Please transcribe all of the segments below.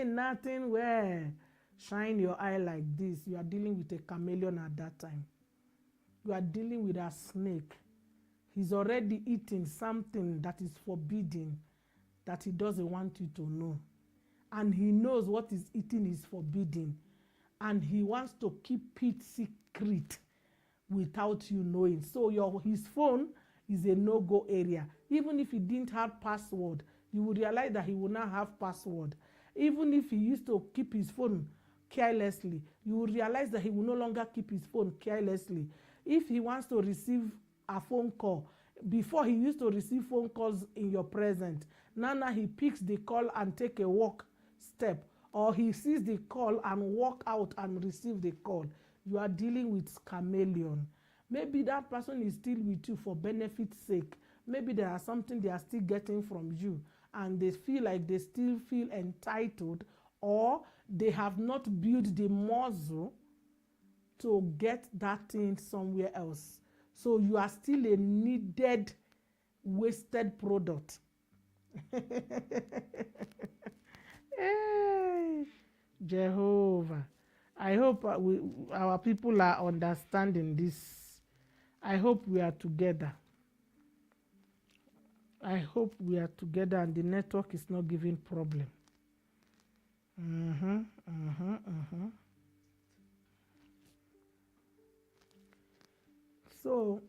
nothing. Well, shine your eye like this. You are dealing with a chameleon at that time. You are dealing with a snake. He's already eating something that is forbidden, that he doesn't want you to know. And he knows what he's eating is forbidden. And he wants to keep it secret without you knowing. So his phone is a no-go area. Even if he didn't have password, you will realize that he will not have password. Even if he used to keep his phone carelessly, you will realize that he will no longer keep his phone carelessly. If he wants to receive a phone call, before he used to receive phone calls in your presence, now he picks the call and take a walk step, or he sees the call and walk out and receive the call. You are dealing with chameleon. Maybe that person is still with you for benefit's sake. Maybe there are something they are still getting from you, and they feel like they still feel entitled, or they have not built the muscle to get that thing somewhere else. So you are still a needed, wasted product. Hey, Jehovah. I hope our people are understanding this. I hope we are together. I hope we are together and the network is not giving problem. So,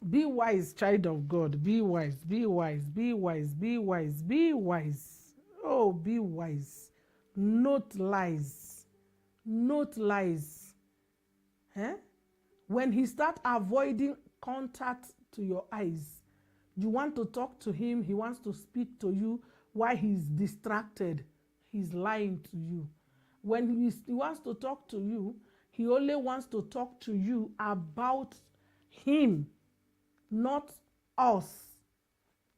be wise, child of God. Be wise, be wise, be wise, be wise, be wise. Oh, be wise. Note lies. Note lies. Eh? When he starts avoiding contact to your eyes, you want to talk to him, he wants to speak to you while he's distracted. He's lying to you. When he wants to talk to you, he only wants to talk to you about him, not us.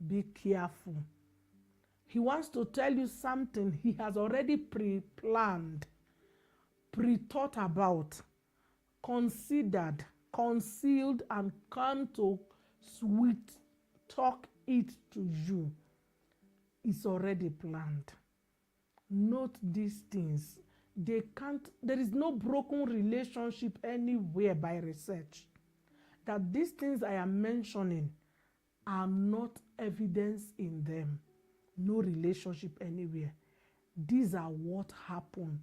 Be careful. He wants to tell you something he has already pre-planned, pre-thought about, considered, concealed, and come to sweet talk it to you. It's already planned. Note these things. There is no broken relationship anywhere by research. That these things I am mentioning are not evidence in them. No relationship anywhere. These are what happen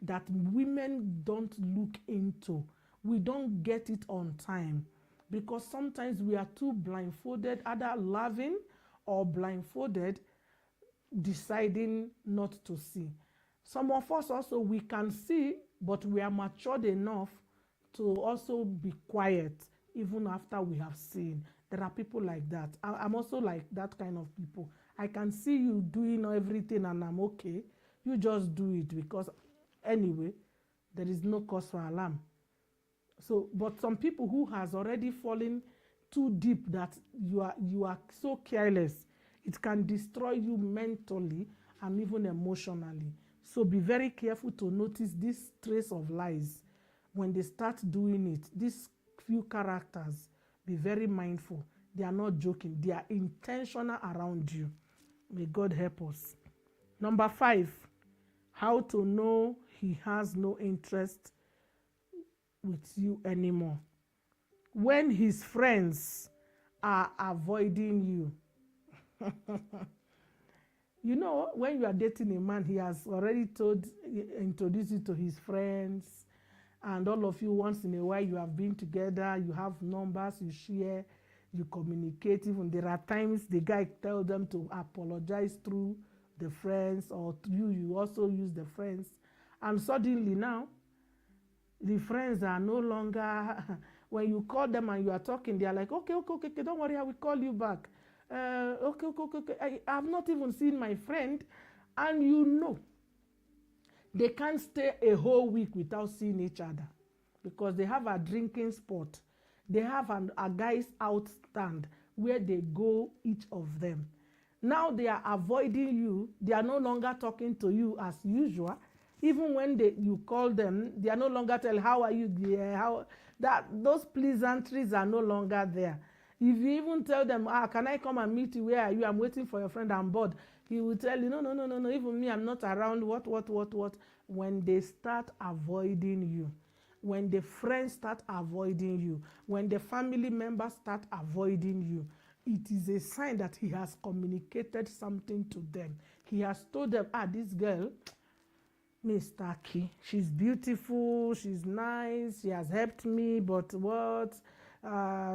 that women don't look into. We don't get it on time because sometimes we are too blindfolded, either loving or blindfolded, deciding not to see. Some of us also, we can see, but we are matured enough to also be quiet even after we have seen. There are people like that. I'm also like that kind of people. I can see you doing everything and I'm okay. You just do it because anyway, there is no cause for alarm. So, but some people who has already fallen too deep that you are so careless, it can destroy you mentally and even emotionally. So be very careful to notice this trace of lies. When they start doing it, these few characters, be very mindful. They are not joking. They are intentional around you. May God help us. Number 5, how to know he has no interest with you anymore. When his friends are avoiding you. You know, when you are dating a man, he has already introduced you to his friends, and all of you, once in a while, you have been together, you have numbers, you share, you communicate. Even there are times the guy tells them to apologize through the friends, or you also use the friends. And suddenly now, the friends are no longer, when you call them and you are talking, they are like, okay, don't worry, I will call you back. Okay. I have not even seen my friend, and you know, they can't stay a whole week without seeing each other because they have a drinking spot. They have a guys out stand where they go, each of them. Now they are avoiding you. They are no longer talking to you as usual. Even when you call them, they are no longer telling, how are you? Those pleasantries are no longer there. If you even tell them, can I come and meet you? Where are you? I'm waiting for your friend, I'm bored. He will tell you, no, even me, I'm not around. What? When they start avoiding you, when the friends start avoiding you, when the family members start avoiding you, it is a sign that he has communicated something to them. He has told them, this girl, Miss Taki, she's beautiful, she's nice, she has helped me, but what?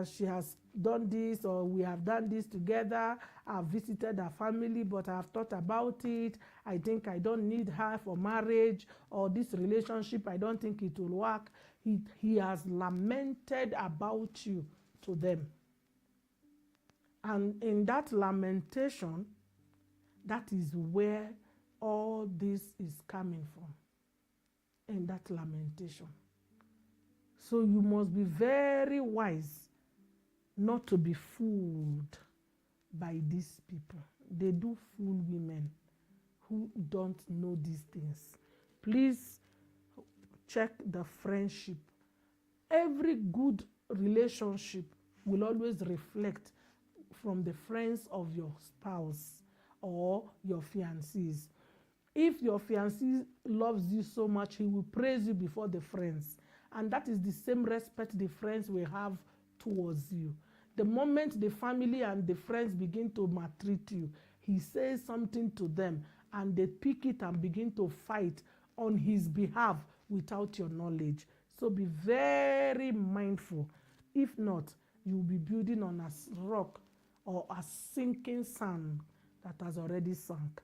She has done this, or we have done this together. I've visited her family, but I've thought about it. I think I don't need her for marriage, or this relationship, I don't think it will work. He has lamented about you to them. And in that lamentation, that is where all this is coming from, in that lamentation. So you must be very wise not to be fooled by these people. They do fool women who don't know these things. Please check the friendship. Every good relationship will always reflect from the friends of your spouse or your fiancés. If your fiancé loves you so much, he will praise you before the friends. And that is the same respect the friends will have towards you. The moment the family and the friends begin to maltreat you, he says something to them and they pick it and begin to fight on his behalf without your knowledge. So be very mindful. If not, you will be building on a rock or a sinking sand that has already sunk.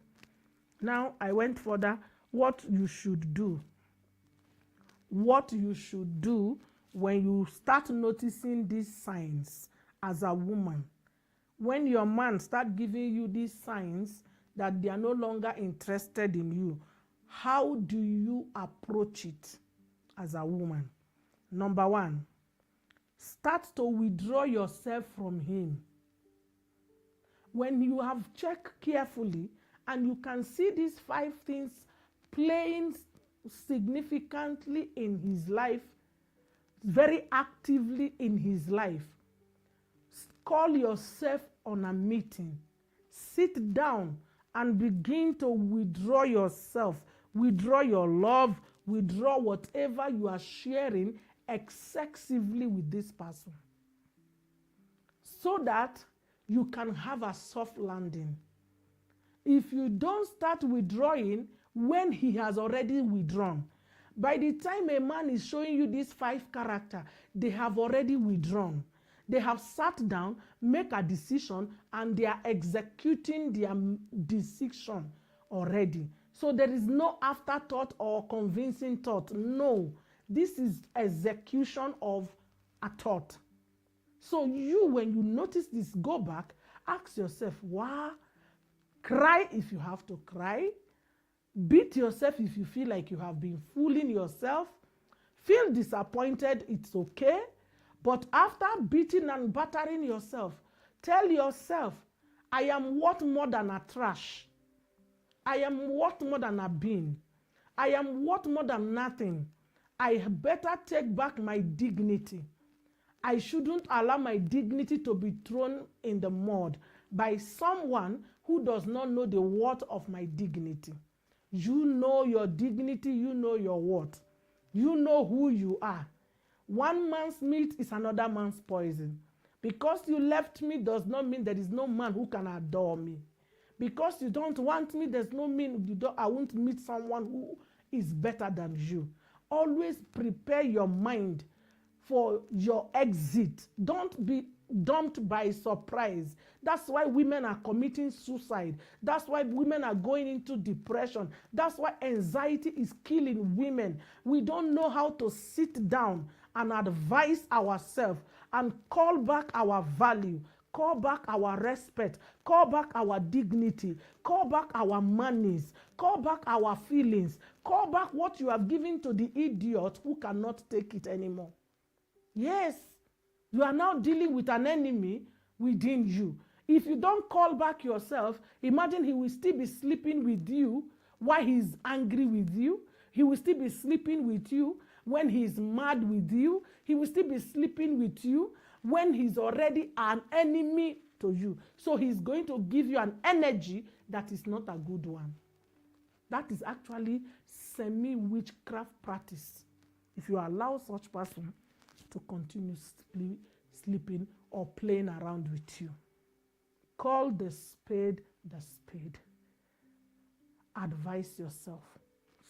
Now, I went further. What you should do. What you should do when you start noticing these signs as a woman. When your man start giving you these signs that they are no longer interested in you, how do you approach it as a woman? Number one, start to withdraw yourself from him. When you have checked carefully and you can see these 5 things playing significantly in his life, very actively in his life, call yourself on a meeting, sit down and begin to withdraw yourself, withdraw your love, withdraw whatever you are sharing excessively with this person, so that you can have a soft landing. If you don't start withdrawing when he has already withdrawn, by the time a man is showing you these 5 characters, they have already withdrawn. They have sat down, make a decision, and they are executing their decision already. So there is no afterthought or convincing thought. No, this is execution of a thought. So you, when you notice this, go back, ask yourself, why? Cry if you have to cry. Beat yourself if you feel like you have been fooling yourself. Feel disappointed, it's okay. But after beating and battering yourself, tell yourself, I am worth more than a trash. I am worth more than a bin. I am worth more than nothing. I better take back my dignity. I shouldn't allow my dignity to be thrown in the mud by someone who does not know the worth of my dignity. You know your dignity, you know your worth. You know who you are. One man's meat is another man's poison. Because you left me does not mean there is no man who can adore me. Because you don't want me, there's no mean I won't meet someone who is better than you. Always prepare your mind for your exit. Don't be dumped by surprise. That's why women are committing suicide. That's why women are going into depression. That's why anxiety is killing women. We don't know how to sit down and advise ourselves and call back our value, call back our respect, call back our dignity, call back our monies, call back our feelings, call back what you have given to the idiot who cannot take it anymore. Yes, you are now dealing with an enemy within you. If you don't call back yourself, imagine he will still be sleeping with you while he's angry with you. He will still be sleeping with you when he's mad with you. He will still be sleeping with you when he's already an enemy to you. So he's going to give you an energy that is not a good one. That is actually semi-witchcraft practice. If you allow such person to continue sleeping or playing around with you. Call the spade the spade. Advise yourself.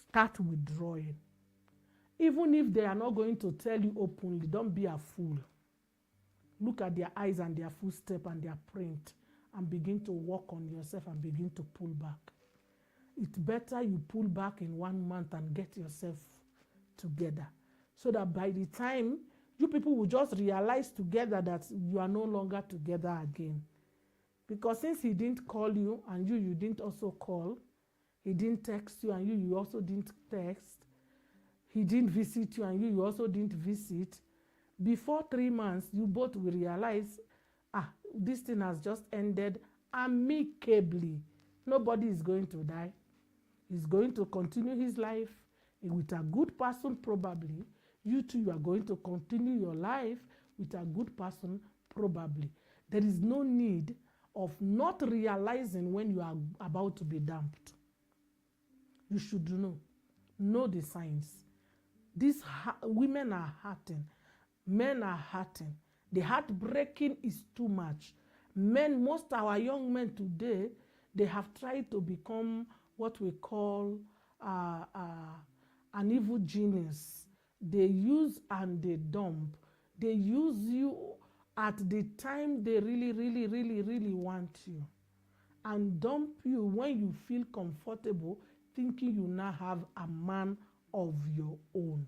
Start withdrawing. Even if they are not going to tell you openly, don't be a fool. Look at their eyes and their footstep and their print and begin to work on yourself and begin to pull back. It's better you pull back in 1 month and get yourself together, so that by the time you people will just realize together that you are no longer together again. Because since he didn't call you and you didn't also call, he didn't text you and you also didn't text, he didn't visit you and you also didn't visit, before 3 months, you both will realize, this thing has just ended amicably. Nobody is going to die. He's going to continue his life with a good person, probably. You too, you are going to continue your life with a good person, probably. There is no need of not realizing when you are about to be dumped. You should know the signs. These women are hurting. Men are hurting. The heartbreaking is too much. Men, most of our young men today, they have tried to become what we call an evil genius. They use and they dump. They use you at the time they really want you, and dump you when you feel comfortable, thinking you now have a man of your own.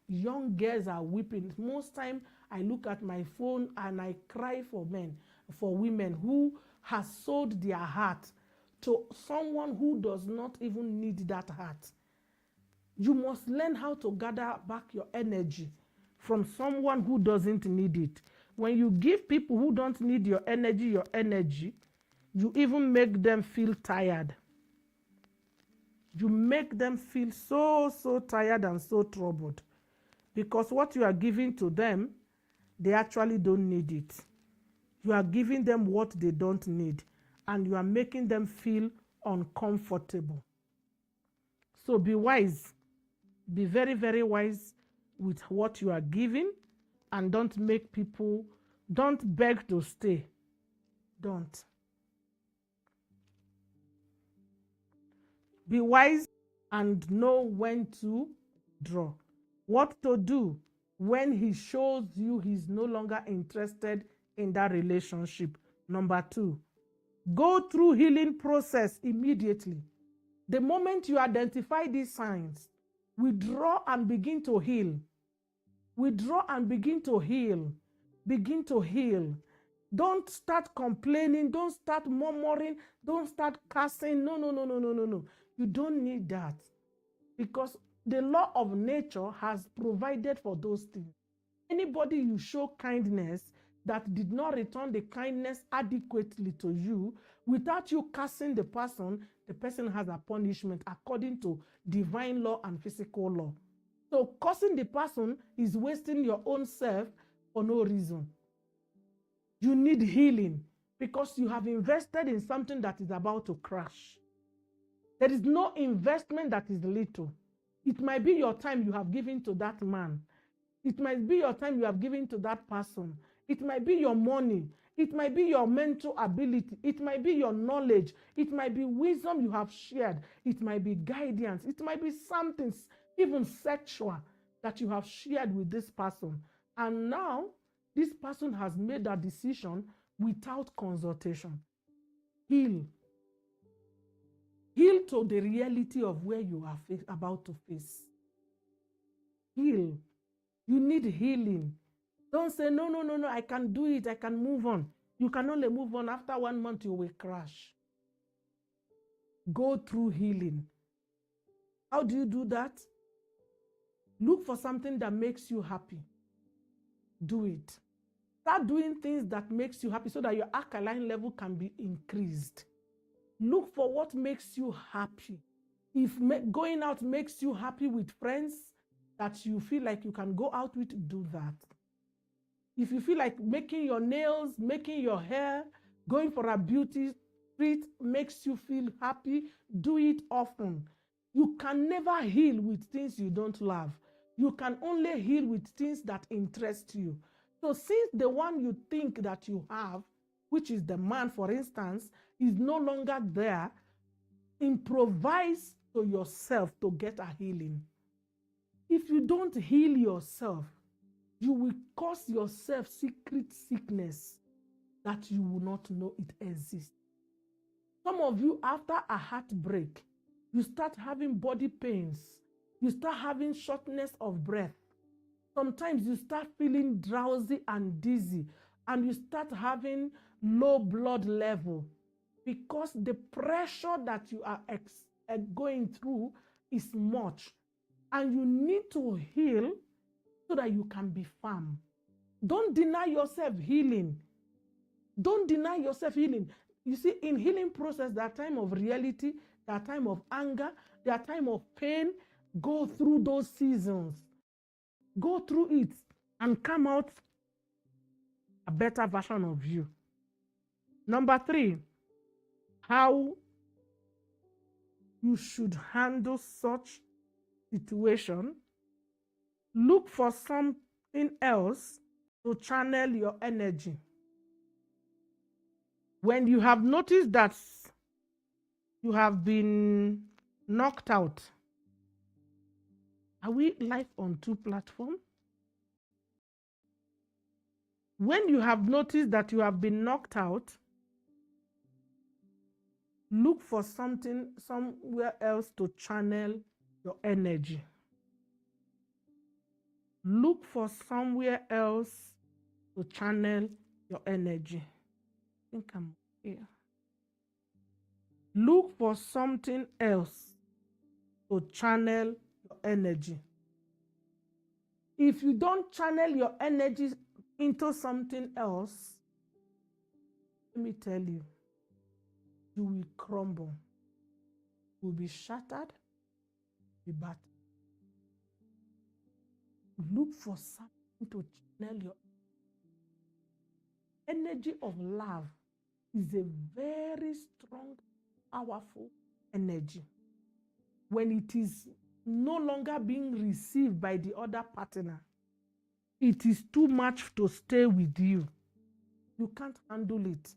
Young girls are weeping. Most time I look at my phone and I cry for women who has sold their heart to someone who does not even need that heart. You must learn how to gather back your energy from someone who doesn't need it. When you give people who don't need your energy, you even make them feel tired. You make them feel so tired and so troubled. Because what you are giving to them, they actually don't need it. You are giving them what they don't need, and you are making them feel uncomfortable. So be wise. Be very wise with what you are giving, and don't beg to stay. Don't. Be wise and know when to draw. What to do when he shows you he's no longer interested in that relationship. Number 2, go through healing process immediately. The moment you identify these signs, withdraw and begin to heal. Withdraw and begin to heal. Begin to heal. Don't start complaining. Don't start murmuring. Don't start cursing. No. You don't need that. Because the law of nature has provided for those things. Anybody you show kindness that did not return the kindness adequately to you, without you cursing the person has a punishment according to divine law and physical law. So cursing the person is wasting your own self for no reason. You need healing because you have invested in something that is about to crash. There is no investment that is little. It might be your time you have given to that man. It might be your time you have given to that person. It might be your money. It might be your mental ability. It might be your knowledge. It might be wisdom you have shared. It might be guidance. It might be something, even sexual, that you have shared with this person. And now, this person has made that decision without consultation. Heal. Heal to the reality of where you are about to face. Heal. You need healing. Don't say, no, I can do it. I can move on. You can only move on after 1 month, you will crash. Go through healing. How do you do that? Look for something that makes you happy. Do it. Start doing things that makes you happy so that your alkaline level can be increased. Look for what makes you happy. If going out makes you happy with friends that you feel like you can go out with, do that. If you feel like making your nails, making your hair, going for a beauty treat makes you feel happy, do it often. You can never heal with things you don't love. You can only heal with things that interest you. So since the one you think that you have, which is the man, for instance, is no longer there, improvise to yourself to get a healing. If you don't heal yourself, you will cause yourself secret sickness that you will not know it exists. Some of you, after a heartbreak, you start having body pains. You start having shortness of breath. Sometimes you start feeling drowsy and dizzy, and you start having low blood level because the pressure that you are going through is much, and you need to heal so that you can be firm. Don't deny yourself healing. Don't deny yourself healing. You see, in healing process, there are time of reality, there are time of anger, there are time of pain. Go through those seasons. Go through it and come out a better version of you. Number 3, how you should handle such situation. Look for something else to channel your energy. When you have noticed that you have been knocked out, are we live on 2 platforms? When you have noticed that you have been knocked out, look for something somewhere else to channel your energy. Look for somewhere else to channel your energy. I think I'm here. Look for something else to channel your energy. If you don't channel your energy into something else, let me tell you, you will crumble. You will be shattered, be battered. Look for something to channel your energy of love. Is a very strong, powerful energy. When it is no longer being received by the other partner, it is too much to stay with you. You can't handle it.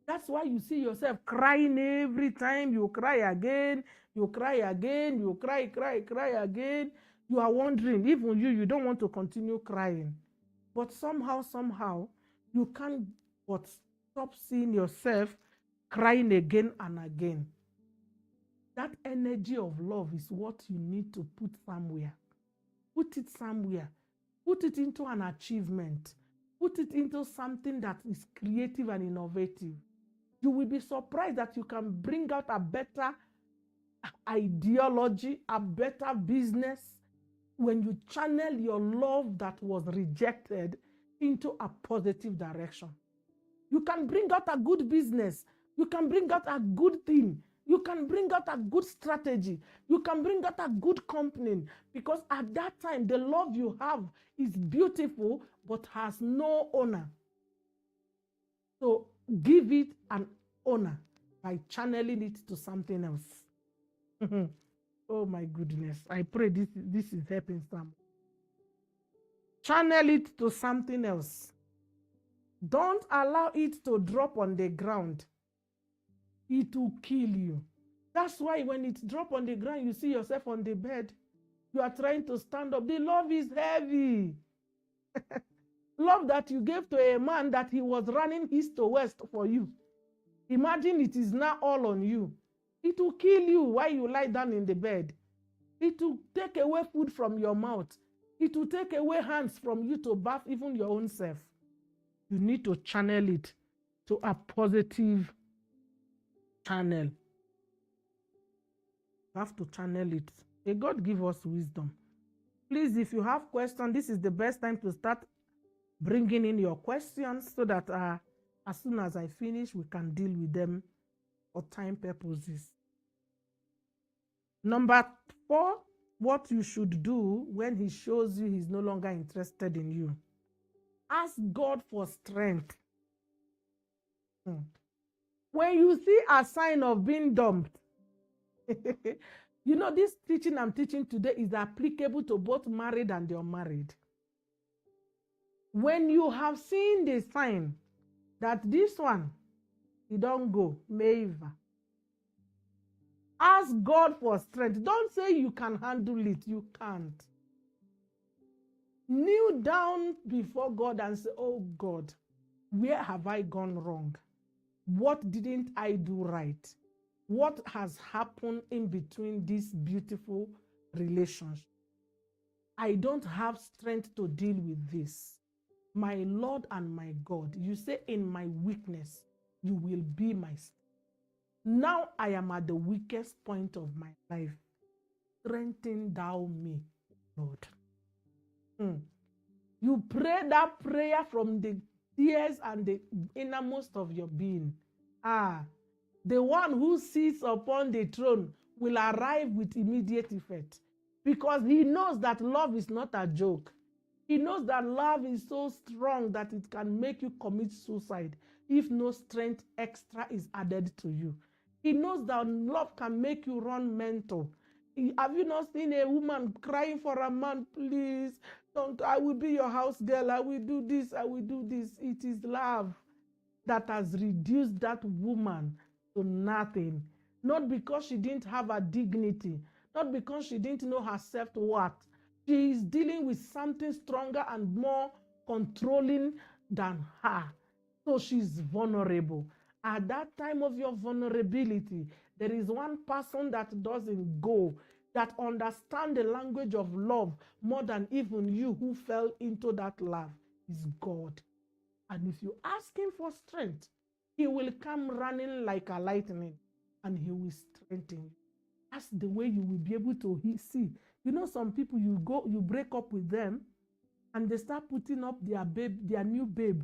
That's why you see yourself crying every time. You cry again, you cry again, you cry again. You are wondering, even you don't want to continue crying. But somehow, you can't but stop seeing yourself crying again and again. That energy of love is what you need to put somewhere. Put it somewhere. Put it into an achievement. Put it into something that is creative and innovative. You will be surprised that you can bring out a better ideology, a better business, when you channel your love that was rejected into a positive direction. You can bring out a good business. You can bring out a good thing. You can bring out a good strategy. You can bring out a good company, because at that time, the love you have is beautiful but has no owner. So give it an owner by channeling it to something else. Oh my goodness. I pray this is helping some. Channel it to something else. Don't allow it to drop on the ground. It will kill you. That's why when it drops on the ground, you see yourself on the bed. You are trying to stand up. The love is heavy. Love that you gave to a man that he was running east to west for you. Imagine it is now all on you. It will kill you while you lie down in the bed. It will take away food from your mouth. It will take away hands from you to bath even your own self. You need to channel it to a positive channel. You have to channel it. May God give us wisdom. Please, if you have questions, this is the best time to start bringing in your questions so that as soon as I finish, we can deal with them for time purposes. Number 4, what you should do when he shows you he's no longer interested in you. Ask God for strength. When you see a sign of being dumped, you know, this teaching I'm teaching today is applicable to both married and the unmarried. When you have seen the sign that this one, you don't go, Meva, ask God for strength. Don't say you can handle it. You can't. Kneel down before God and say, oh God, where have I gone wrong? What didn't I do right? What has happened in between this beautiful relationship? I don't have strength to deal with this. My Lord and my God, you say in my weakness, you will be my strength. Now I am at the weakest point of my life. Strengthen thou me, Lord. You pray that prayer from the tears and the innermost of your being. The one who sits upon the throne will arrive with immediate effect, because he knows that love is not a joke. He knows that love is so strong that it can make you commit suicide if no strength extra is added to you. He knows that love can make you run mental. Have you not seen a woman crying for a man? Please, don't, I will be your house girl. I will do this. I will do this. It is love that has reduced that woman to nothing. Not because she didn't have a dignity, not because she didn't know her self-worth. She is dealing with something stronger and more controlling than her. So she's vulnerable. At that time of your vulnerability, there is one person that doesn't go, that understands the language of love more than even you who fell into that love, is God. And if you ask him for strength, he will come running like a lightning and he will strengthen you. That's the way you will be able to see. You know, some people, you break up with them and they start putting up their new babe.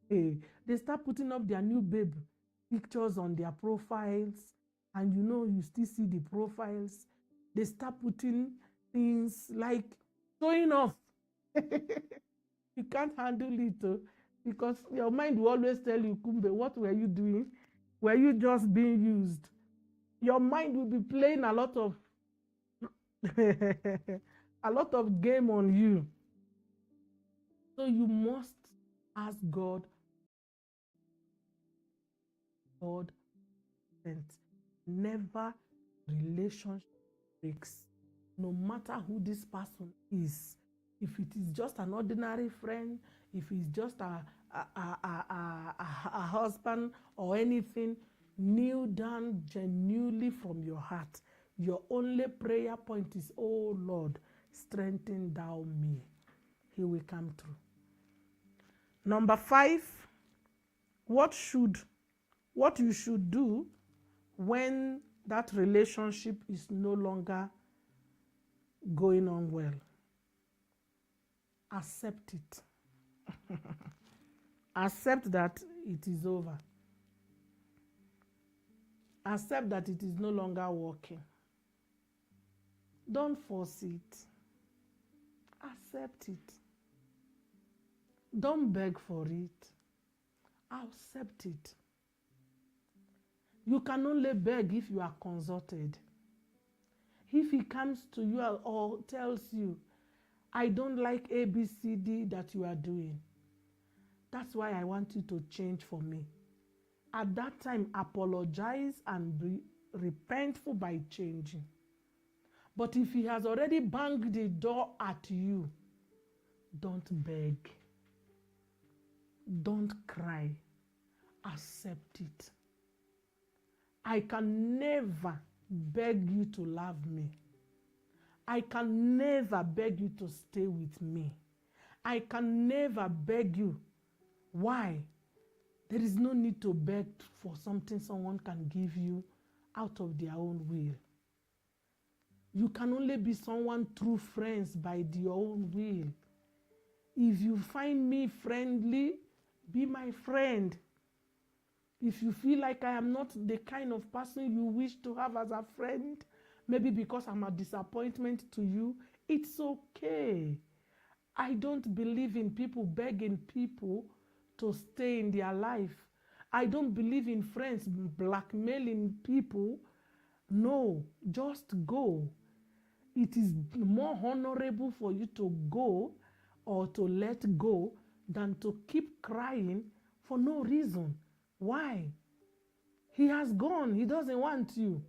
They start putting up their new babe pictures on their profiles, and you know, you still see the profiles. They start putting things like showing off. You can't handle it, because your mind will always tell you, Kumbe, what were you doing? Were you just being used? Your mind will be playing a lot of a lot of game on you. So you must ask God, and never relationship breaks, no matter who this person is. If it is just an ordinary friend, if it's just a husband or anything, kneel down genuinely from your heart. Your only prayer point is, oh Lord, strengthen thou me. He will come through. Number 5, what you should do when that relationship is no longer going on well. Accept it. Accept that it is over. Accept that it is no longer working. Don't force it. Accept it. Don't beg for it. Accept it. You can only beg if you are consulted. If he comes to you or tells you, I don't like ABCD that you are doing, that's why I want you to change for me. At that time, apologize and be repentful by changing. But if he has already banged the door at you, don't beg. Don't cry. Accept it. I can never beg you to love me. I can never beg you to stay with me. I can never beg you. Why? There is no need to beg for something someone can give you out of their own will. You can only be someone true friends by your own will. If you find me friendly, be my friend. If you feel like I am not the kind of person you wish to have as a friend, maybe because I'm a disappointment to you, it's okay. I don't believe in people begging people to stay in their life. I don't believe in friends blackmailing people. No, just go. It is more honorable for you to go or to let go than to keep crying for no reason. Why? He has gone. He doesn't want you.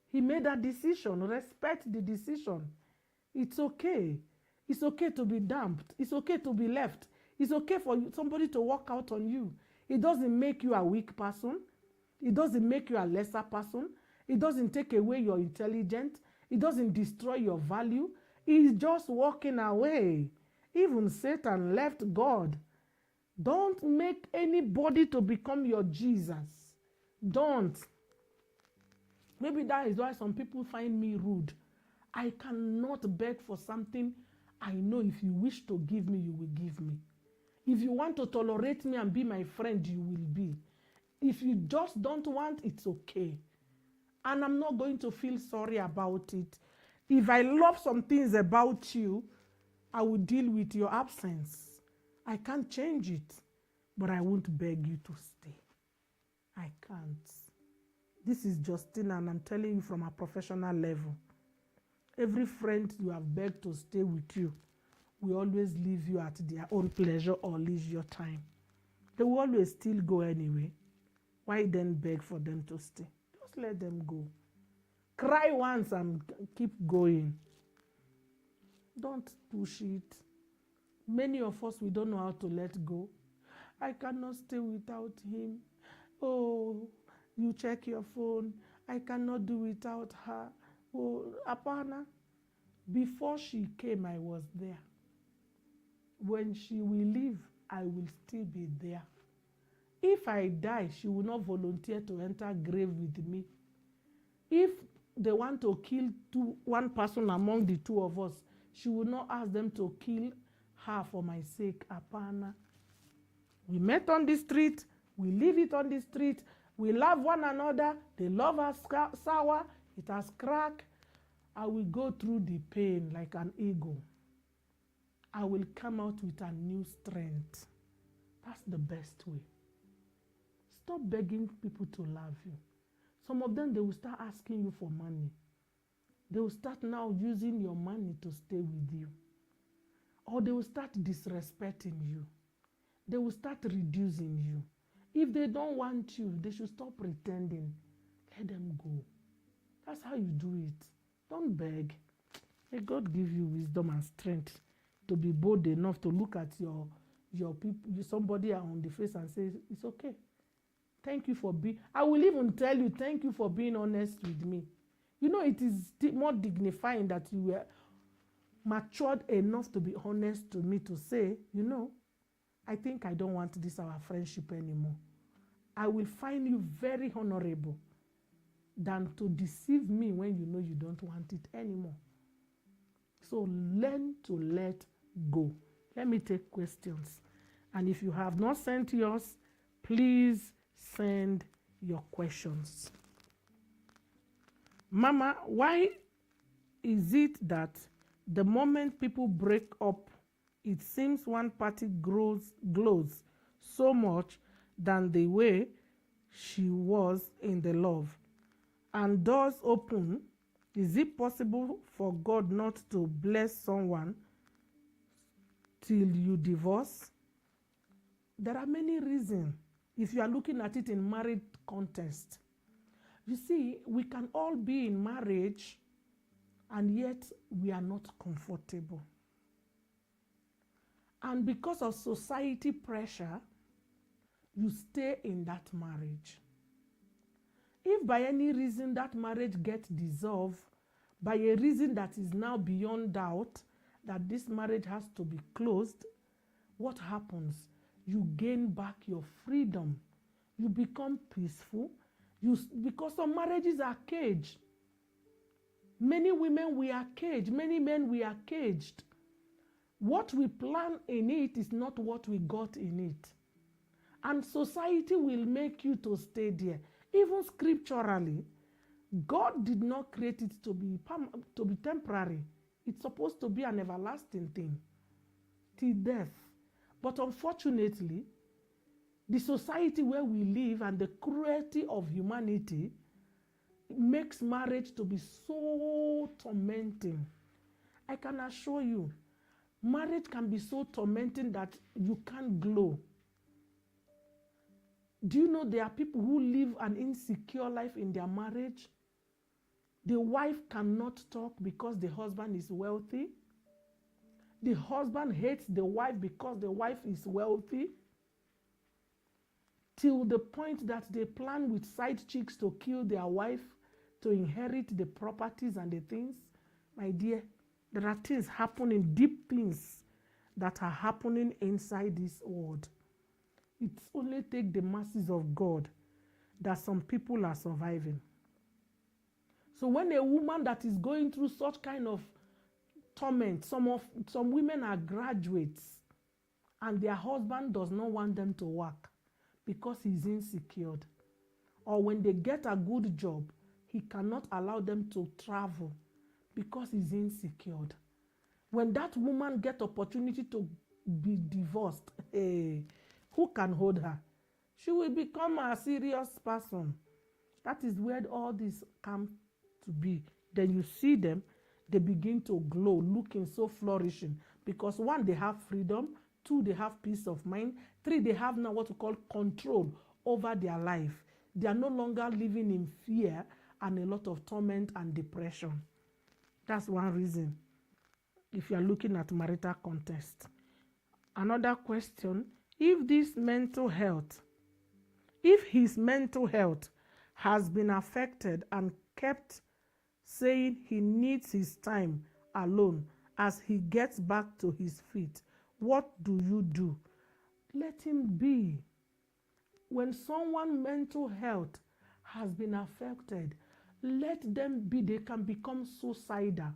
He made a decision. Respect the decision. It's okay. It's okay to be dumped. It's okay to be left. It's okay for somebody to walk out on you. It doesn't make you a weak person. It doesn't make you a lesser person. It doesn't take away your intelligence. It doesn't destroy your value. He's just walking away. Even Satan left God. Don't make anybody to become your Jesus. Don't. Maybe that is why some people find me rude. I cannot beg for something I know if you wish to give me, you will give me. If you want to tolerate me and be my friend, you will be. If you just don't want, it's okay. And I'm not going to feel sorry about it. If I love some things about you, I will deal with your absence. I can't change it, but I won't beg you to stay. I can't. This is Justina, and I'm telling you from a professional level. Every friend you have begged to stay with you will always leave you at their own pleasure or leisure time. They will always still go anyway. Why then beg for them to stay? Just let them go. Cry once and keep going. Don't push it. Many of us, we don't know how to let go. I cannot stay without him. Oh, you check your phone. I cannot do without her. Oh, Apana. Before she came, I was there. When she will leave, I will still be there. If I die, she will not volunteer to enter grave with me. If they want to kill one person among the two of us, she will not ask them to kill her for my sake. Apana. We met on the street. We leave it on the street. We love one another. The love has sour. It has cracked. I will go through the pain like an eagle. I will come out with a new strength. That's the best way. Stop begging people to love you. Some of them, they will start asking you for money. They will start now using your money to stay with you. Or they will start disrespecting you. They will start reducing you. If they don't want you, they should stop pretending. Let them go. That's how you do it. Don't beg. May God give you wisdom and strength to be bold enough to look at your people, somebody on the face and say, it's okay. Thank you for being, I will even tell you, thank you for being honest with me. You know, it is more dignifying that you were matured enough to be honest to me, to say, you know, I think I don't want this, our friendship anymore. I will find you very honorable than to deceive me when you know you don't want it anymore. So learn to let go. Let me take questions. And if you have not sent yours, please send your questions. Mama, why is it that the moment people break up, it seems one party glows so much than the way she was in the love? And doors open. Is it possible for God not to bless someone till you divorce? There are many reasons if you are looking at it in married context. You see, we can all be in marriage and yet we are not comfortable. And because of society pressure, you stay in that marriage. If by any reason that marriage gets dissolved, by a reason that is now beyond doubt, that this marriage has to be closed, what happens? You gain back your freedom. You become peaceful. Because some marriages are caged. Many women, we are caged. Many men, we are caged. What we plan in it is not what we got in it. And society will make you to stay there. Even scripturally, God did not create it to be temporary. It's supposed to be an everlasting thing. till death. But unfortunately, the society where we live and the cruelty of humanity makes marriage to be so tormenting. I can assure you, marriage can be so tormenting that you can't glow. Do you know there are people who live an insecure life in their marriage? The wife cannot talk because the husband is wealthy. The husband hates the wife because the wife is wealthy. Till the point that they plan with side chicks to kill their wife to inherit the properties and the things. My dear, there are things happening, deep things that are happening inside this world. It only takes the mercies of God that some people are surviving. So when a woman that is going through such kind of torment, some women are graduates and their husband does not want them to work because he's insecure. Or when they get a good job, he cannot allow them to travel because he's insecure. When that woman gets opportunity to be divorced, hey, who can hold her? She will become a serious person. That is where all this comes to be. Then you see them, they begin to glow, looking so flourishing. Because one, they have freedom. Two, they have peace of mind. Three, they have now what we call control over their life. They are no longer living in fear and a lot of torment and depression. That's one reason if you are looking at marital context. Another question, if his mental health has been affected and kept saying he needs his time alone as he gets back to his feet, what do you do? Let him be. When someone's mental health has been affected, let them be. They can become suicidal.